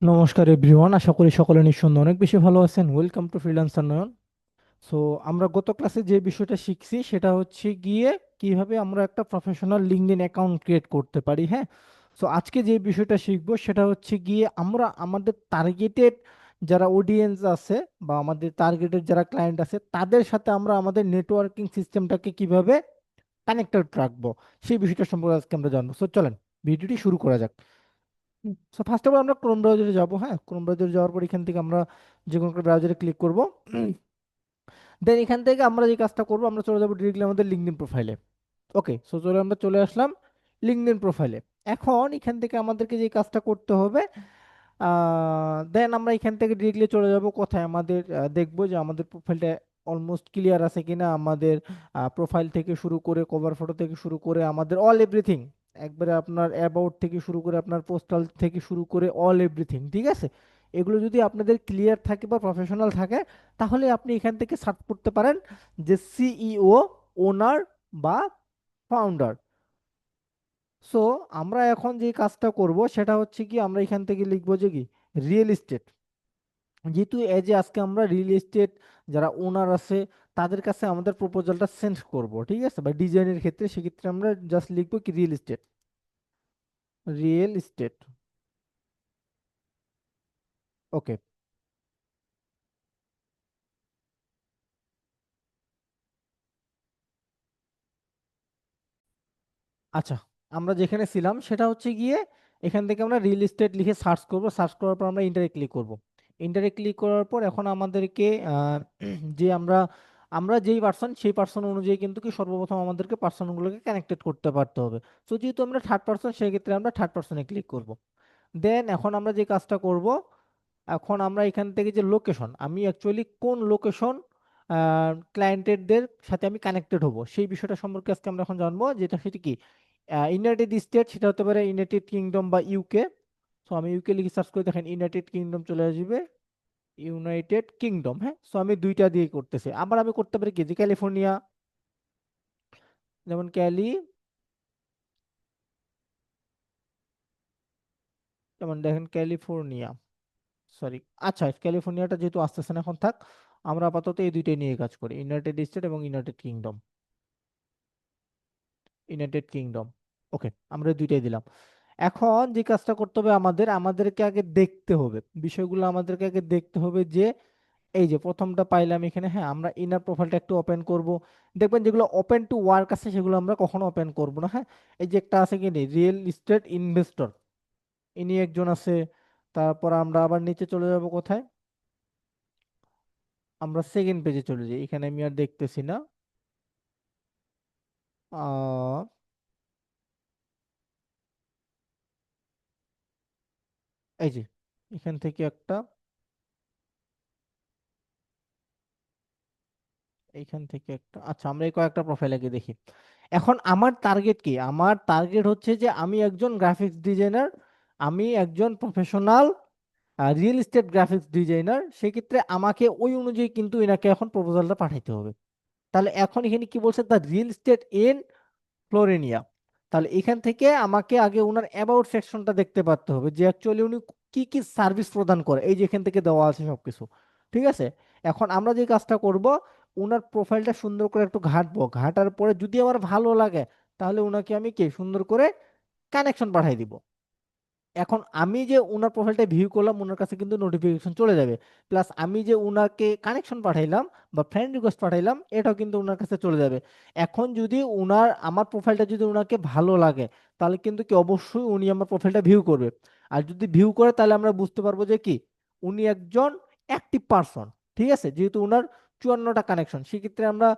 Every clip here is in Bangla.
নমস্কার এভরিওয়ান, আশা করি সকলে নিঃসন্দেহে অনেক বেশি ভালো আছেন। Welcome to freelancer Nayan. So আমরা গত ক্লাসে যে বিষয়টা শিখছি সেটা হচ্ছে গিয়ে কিভাবে আমরা একটা প্রফেশনাল লিঙ্কডইন অ্যাকাউন্ট ক্রিয়েট করতে পারি। হ্যাঁ, সো আজকে যে বিষয়টা শিখবো সেটা হচ্ছে গিয়ে আমরা আমাদের টার্গেটেড যারা অডিয়েন্স আছে বা আমাদের টার্গেটেড যারা ক্লায়েন্ট আছে তাদের সাথে আমরা আমাদের নেটওয়ার্কিং সিস্টেমটাকে কিভাবে কানেক্টেড রাখবো সেই বিষয়টা সম্পর্কে আজকে আমরা জানবো। সো চলেন ভিডিওটি শুরু করা যাক। সো ফার্স্ট অফ অল আমরা ক্রোম ব্রাউজারে যাব। হ্যাঁ, ক্রোম ব্রাউজারে যাওয়ার পর এখান থেকে আমরা যে কোনো একটা ব্রাউজারে ক্লিক করব। দেন এখান থেকে আমরা যে কাজটা করব, আমরা চলে যাবো ডিরেক্টলি আমাদের লিঙ্কডইন প্রোফাইলে। ওকে, সো আমরা চলে আসলাম লিঙ্কডইন প্রোফাইলে। এখন এখান থেকে আমাদেরকে যে কাজটা করতে হবে, দেন আমরা এখান থেকে ডিরেক্টলি চলে যাব কোথায়, আমাদের দেখবো যে আমাদের প্রোফাইলটা অলমোস্ট ক্লিয়ার আছে কিনা। আমাদের প্রোফাইল থেকে শুরু করে কভার ফটো থেকে শুরু করে আমাদের অল এভরিথিং, একবারে আপনার অ্যাবাউট থেকে শুরু করে আপনার পোস্টাল থেকে শুরু করে অল এভরিথিং ঠিক আছে। এগুলো যদি আপনাদের ক্লিয়ার থাকে বা প্রফেশনাল থাকে, তাহলে আপনি এখান থেকে সার্চ করতে পারেন যে সিইও, ওনার বা ফাউন্ডার। সো আমরা এখন যে কাজটা করব সেটা হচ্ছে কি, আমরা এখান থেকে লিখবো যে কি রিয়েল এস্টেট। যেহেতু এই যে আজকে আমরা রিয়েল এস্টেট যারা ওনার আছে তাদের কাছে আমাদের প্রপোজালটা সেন্ড করব, ঠিক আছে, বা ডিজাইনের ক্ষেত্রে সেক্ষেত্রে আমরা জাস্ট লিখবো কি রিয়েল এস্টেট, রিয়েল এস্টেট। ওকে, আচ্ছা, আমরা যেখানে ছিলাম সেটা হচ্ছে গিয়ে এখান থেকে আমরা রিয়েল এস্টেট লিখে সার্চ করব। সার্চ করার পর আমরা ইন্টারে ক্লিক করব। ইন্টারে ক্লিক করার পর এখন আমাদেরকে যে আমরা আমরা যেই পার্সন সেই পার্সন অনুযায়ী কিন্তু কি সর্বপ্রথম আমাদেরকে পার্সনগুলোকে কানেক্টেড করতে পারতে হবে। তো যেহেতু আমরা থার্ড পার্সন, সেক্ষেত্রে আমরা থার্ড পার্সনে ক্লিক করব। দেন এখন আমরা যে কাজটা করব, এখন আমরা এখান থেকে যে লোকেশন, আমি অ্যাকচুয়ালি কোন লোকেশন ক্লায়েন্টেরদের সাথে আমি কানেক্টেড হব সেই বিষয়টা সম্পর্কে আজকে আমরা এখন জানবো। যেটা সেটা কি ইউনাইটেড স্টেট, সেটা হতে পারে ইউনাইটেড কিংডম বা ইউকে। সো আমি ইউকে লিখে সার্চ করে দেখেন ইউনাইটেড কিংডম চলে আসবে, ইউনাইটেড কিংডম। হ্যাঁ, সো আমি দুইটা দিয়ে করতেছি। আবার আমি করতে পারি কি যে ক্যালিফোর্নিয়া, যেমন ক্যালি, যেমন দেখেন ক্যালিফোর্নিয়া, সরি, আচ্ছা ক্যালিফোর্নিয়াটা যেহেতু আসতেছে না এখন থাক, আমরা আপাতত এই দুইটাই নিয়ে কাজ করি, ইউনাইটেড স্টেট এবং ইউনাইটেড কিংডম। ইউনাইটেড কিংডম, ওকে, আমরা এই দুইটাই দিলাম। এখন যে কাজটা করতে হবে, আমাদেরকে আগে দেখতে হবে বিষয়গুলো, আমাদেরকে আগে দেখতে হবে যে এই যে প্রথমটা পাইলাম এখানে। হ্যাঁ, আমরা ইনার প্রোফাইলটা একটু ওপেন করব। দেখবেন যেগুলো ওপেন টু ওয়ার্ক আছে সেগুলো আমরা কখনো ওপেন করব না। হ্যাঁ, এই যে একটা আছে কি রিয়েল এস্টেট ইনভেস্টর, ইনি একজন আছে। তারপর আমরা আবার নিচে চলে যাব কোথায়, আমরা সেকেন্ড পেজে চলে যাই, এখানে আমি আর দেখতেছি না। আহ এই যে এখান থেকে একটা, এইখান থেকে একটা, আচ্ছা আমরা এই কয়েকটা প্রোফাইল আগে দেখি। এখন আমার টার্গেট কি, আমার টার্গেট হচ্ছে যে আমি একজন গ্রাফিক্স ডিজাইনার, আমি একজন professional real estate graphics designer. সেক্ষেত্রে আমাকে ওই অনুযায়ী কিন্তু এনাকে এখন প্রপোজালটা পাঠাইতে হবে। তাহলে এখন এখানে কি বলছে, দ্য রিয়েল এস্টেট ইন ফ্লোরেনিয়া। তাহলে এখান থেকে আমাকে আগে ওনার অ্যাবাউট সেকশনটা দেখতে পারতে হবে যে অ্যাকচুয়ালি উনি কি কি সার্ভিস প্রদান করে, এই যে এখান থেকে দেওয়া আছে সবকিছু, ঠিক আছে। এখন আমরা যে কাজটা করব, ওনার প্রোফাইলটা সুন্দর করে একটু ঘাঁটবো, ঘাঁটার পরে যদি আমার ভালো লাগে তাহলে ওনাকে আমি কি সুন্দর করে কানেকশন পাঠাই দিব। এখন আমি যে উনার প্রোফাইলটা ভিউ করলাম, ওনার কাছে কিন্তু নোটিফিকেশন চলে যাবে। প্লাস আমি যে উনাকে কানেকশন পাঠাইলাম বা ফ্রেন্ড রিকোয়েস্ট পাঠাইলাম, এটাও কিন্তু ওনার কাছে চলে যাবে। এখন যদি উনার আমার প্রোফাইলটা যদি উনাকে ভালো লাগে, তাহলে কিন্তু কি অবশ্যই উনি আমার প্রোফাইলটা ভিউ করবে। আর যদি ভিউ করে তাহলে আমরা বুঝতে পারবো যে কি উনি একজন অ্যাক্টিভ পারসন, ঠিক আছে। যেহেতু উনার 54টা কানেকশন, সেক্ষেত্রে আমরা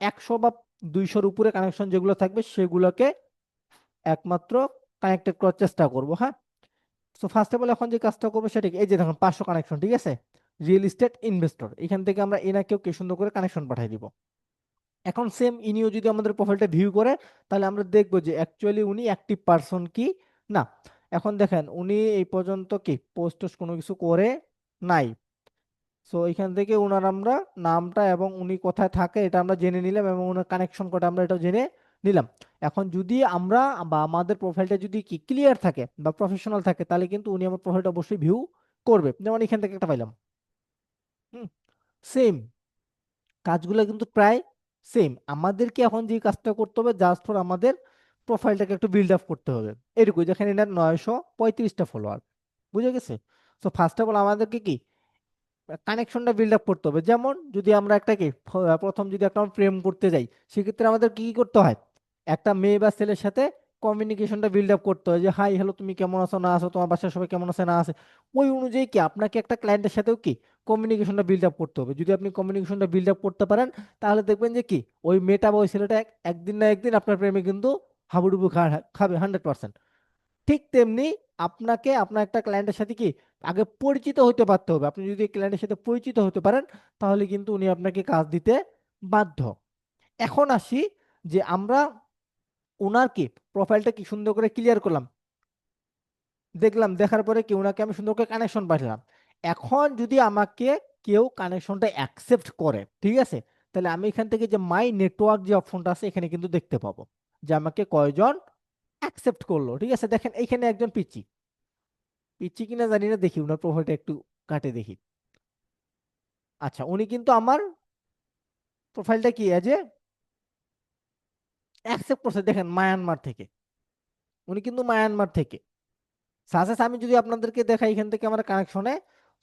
100 বা 200-র উপরে কানেকশন যেগুলো থাকবে সেগুলোকে একমাত্র কানেক্টেড করার চেষ্টা করব। হ্যাঁ, সো ফার্স্ট অফ অল এখন যে কাজটা করবো সেটা কি, এই যে দেখুন 500 কানেকশন, ঠিক আছে, রিয়েল এস্টেট ইনভেস্টর, এখান থেকে আমরা এনাকেও কি সুন্দর করে কানেকশন পাঠিয়ে দিব। এখন সেম ইনিও যদি আমাদের প্রোফাইলটা ভিউ করে, তাহলে আমরা দেখবো যে অ্যাকচুয়ালি উনি অ্যাক্টিভ পারসন কি না। এখন দেখেন উনি এই পর্যন্ত কি পোস্ট টোস্ট কোনো কিছু করে নাই। সো এখান থেকে ওনার আমরা নামটা এবং উনি কোথায় থাকে এটা আমরা জেনে নিলাম, এবং ওনার কানেকশন কোড আমরা এটা জেনে নিলাম। এখন যদি আমরা বা আমাদের প্রোফাইলটা যদি কি ক্লিয়ার থাকে বা প্রফেশনাল থাকে, তাহলে কিন্তু উনি আমার প্রোফাইলটা অবশ্যই ভিউ করবে। যেমন এখান থেকে একটা পাইলাম, হুম, সেম কাজগুলো কিন্তু প্রায় সেম। আমাদেরকে এখন যে কাজটা করতে হবে, জাস্ট ফর আমাদের প্রোফাইলটাকে একটু বিল্ড আপ করতে হবে। এটুকু, যেখানে এটা 935টা ফলোয়ার, বুঝে গেছে? তো ফার্স্ট অফ অল আমাদেরকে কি কানেকশনটা বিল্ড আপ করতে হবে। যেমন যদি আমরা একটা কি প্রথম যদি একটা প্রেম করতে যাই, সেক্ষেত্রে আমাদের কি কি করতে হয়, একটা মেয়ে বা ছেলের সাথে কমিউনিকেশনটা বিল্ড আপ করতে হয়, যে হাই হ্যালো তুমি কেমন আছো না আছো, তোমার বাসার সবাই কেমন আছে না আছে। ওই অনুযায়ী কি আপনাকে একটা ক্লায়েন্টের সাথেও কি কমিউনিকেশনটা বিল্ড আপ করতে হবে। যদি আপনি কমিউনিকেশনটা বিল্ড আপ করতে পারেন, তাহলে দেখবেন যে কি ওই মেয়েটা বা ওই ছেলেটা একদিন না একদিন আপনার প্রেমে কিন্তু হাবুডুবু খাবে 100%। ঠিক তেমনি আপনাকে আপনার একটা ক্লায়েন্টের সাথে কি আগে পরিচিত হতে পারতে হবে। আপনি যদি ক্লায়েন্টের সাথে পরিচিত হতে পারেন, তাহলে কিন্তু উনি আপনাকে কাজ দিতে বাধ্য। এখন আসি যে আমরা ওনার কি প্রোফাইলটা কি সুন্দর করে ক্লিয়ার করলাম, দেখলাম, দেখার পরে কি ওনাকে আমি সুন্দর করে কানেকশন পাঠালাম। এখন যদি আমাকে কেউ কানেকশনটা অ্যাকসেপ্ট করে, ঠিক আছে, তাহলে আমি এখান থেকে যে মাই নেটওয়ার্ক যে অপশনটা আছে এখানে কিন্তু দেখতে পাবো যে আমাকে কয়জন অ্যাকসেপ্ট করলো। ঠিক আছে, দেখেন এখানে একজন পিচ্ছি, পিচ্ছি কিনা জানি না, দেখি ওনার প্রোফাইলটা একটু কাটে দেখি। আচ্ছা, উনি কিন্তু আমার প্রোফাইলটা কি এজ এ অ্যাকসেপ্ট করছে, দেখেন মায়ানমার থেকে, উনি কিন্তু মায়ানমার থেকে। সাজেস আমি যদি আপনাদেরকে দেখাই এখান থেকে আমার কানেকশনে,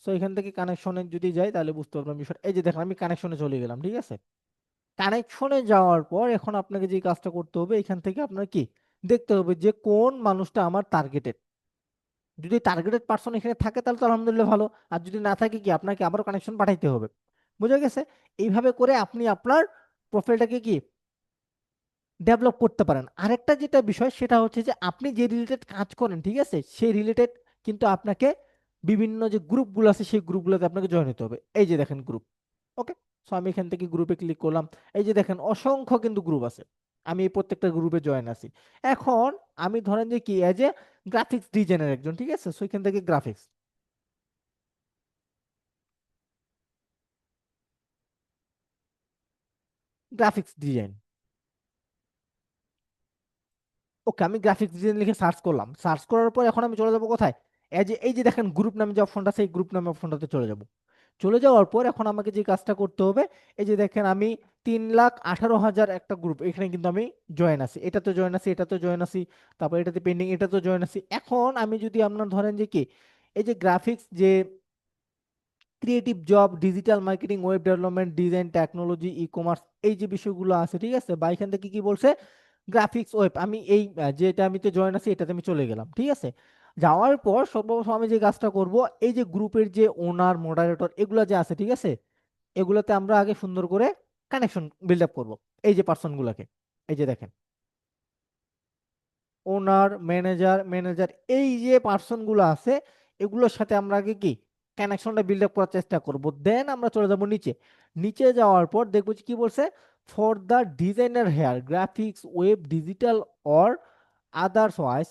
সো এখান থেকে কানেকশনে যদি যাই তাহলে বুঝতে পারবেন বিষয়টা। এই যে দেখেন আমি কানেকশনে চলে গেলাম, ঠিক আছে। কানেকশনে যাওয়ার পর এখন আপনাকে যে কাজটা করতে হবে, এখান থেকে আপনার কি দেখতে হবে যে কোন মানুষটা আমার টার্গেটেড। যদি টার্গেটেড পার্সন এখানে থাকে তাহলে তো আলহামদুলিল্লাহ ভালো, আর যদি না থাকে কি আপনাকে আবারও কানেকশন পাঠাইতে হবে। বুঝা গেছে? এইভাবে করে আপনি আপনার প্রোফাইলটাকে কি ডেভেলপ করতে পারেন। আরেকটা যেটা বিষয় সেটা হচ্ছে যে আপনি যে রিলেটেড কাজ করেন, ঠিক আছে, সেই রিলেটেড কিন্তু আপনাকে বিভিন্ন যে গ্রুপগুলো আছে সেই গ্রুপগুলোতে আপনাকে জয়েন হতে হবে। এই যে দেখেন গ্রুপ, ওকে। সো আমি এখান থেকে গ্রুপে ক্লিক করলাম। এই যে দেখেন অসংখ্য কিন্তু গ্রুপ আছে, আমি এই প্রত্যেকটা গ্রুপে জয়েন আছি। এখন আমি ধরেন যে কি এজ এ গ্রাফিক্স ডিজাইনার একজন, ঠিক আছে, সো এখান থেকে গ্রাফিক্স গ্রাফিক্স ডিজাইন, ওকে, আমি গ্রাফিক্স ডিজাইন লিখে সার্চ করলাম। সার্চ করার পর এখন আমি চলে যাবো কোথায়, এই যে দেখেন গ্রুপ নামে যে অপশনটা আছে এই গ্রুপ নামে অপশনটাতে চলে যাব। চলে যাওয়ার পর এখন আমাকে যে কাজটা করতে হবে, এই যে দেখেন আমি 3,18,000 একটা গ্রুপ এখানে কিন্তু আমি জয়েন আছি, এটাতে জয়েন আছি, এটাতে জয়েন আছি, তারপর এটাতে পেন্ডিং, এটাতে জয়েন আছি। এখন আমি যদি আপনার ধরেন যে কি এই যে গ্রাফিক্স যে creative job, digital marketing, web development, design, technology, e commerce, এই যে বিষয়গুলো আছে, ঠিক আছে, বা এখান থেকে কি বলছে গ্রাফিক্স ওয়েব, আমি এই যেটা আমিতে জয়েন আছি এটাতে আমি চলে গেলাম। ঠিক আছে, যাওয়ার পর সর্বপ্রথম আমি যে কাজটা করব, এই যে গ্রুপের যে ওনার মডারেটর এগুলো যে আছে, ঠিক আছে, এগুলোতে আমরা আগে সুন্দর করে কানেকশন বিল্ড আপ করবো। এই যে পার্সন গুলাকে, এই যে দেখেন ওনার, ম্যানেজার, এই যে পার্সন গুলো আছে এগুলোর সাথে আমরা আগে কি কানেকশনটা বিল্ড আপ করার চেষ্টা করব। দেন আমরা চলে যাব নিচে। নিচে যাওয়ার পর দেখবো যে কি বলছে, for the designer here graphics web digital or others wise,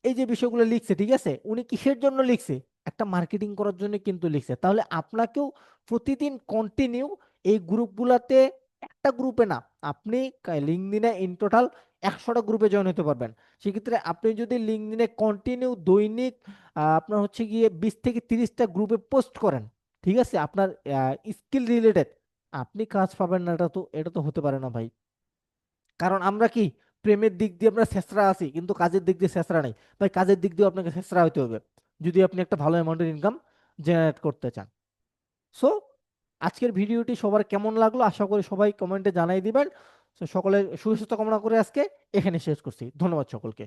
এই যে বিষয়গুলো লিখছে, ঠিক আছে, উনি কিসের জন্য লিখছে, একটা মার্কেটিং করার জন্য কিন্তু লিখছে। তাহলে আপনাকেও প্রতিদিন কন্টিনিউ এই গ্রুপগুলাতে, একটা গ্রুপে না, আপনি লিঙ্কডইনে ইন টোটাল 100টা গ্রুপে জয়েন হতে পারবেন। সেক্ষেত্রে আপনি যদি লিঙ্কডইনে কন্টিনিউ দৈনিক আপনার হচ্ছে গিয়ে 20 থেকে 30টা গ্রুপে পোস্ট করেন, ঠিক আছে, আপনার স্কিল রিলেটেড, আপনি কাজ পাবেন না, এটা তো হতে পারে না ভাই। কারণ আমরা কি প্রেমের দিক দিয়ে আমরা ছেঁচড়া আছি কিন্তু কাজের দিক দিয়ে ছেঁচড়া নেই। ভাই কাজের দিক দিয়ে আপনাকে ছেঁচড়া হতে হবে যদি আপনি একটা ভালো অ্যামাউন্টের ইনকাম জেনারেট করতে চান। সো আজকের ভিডিওটি সবার কেমন লাগলো আশা করি সবাই কমেন্টে জানাই দিবেন। তো সকলের সুস্বাস্থ্য কামনা করে আজকে এখানে শেষ করছি। ধন্যবাদ সকলকে।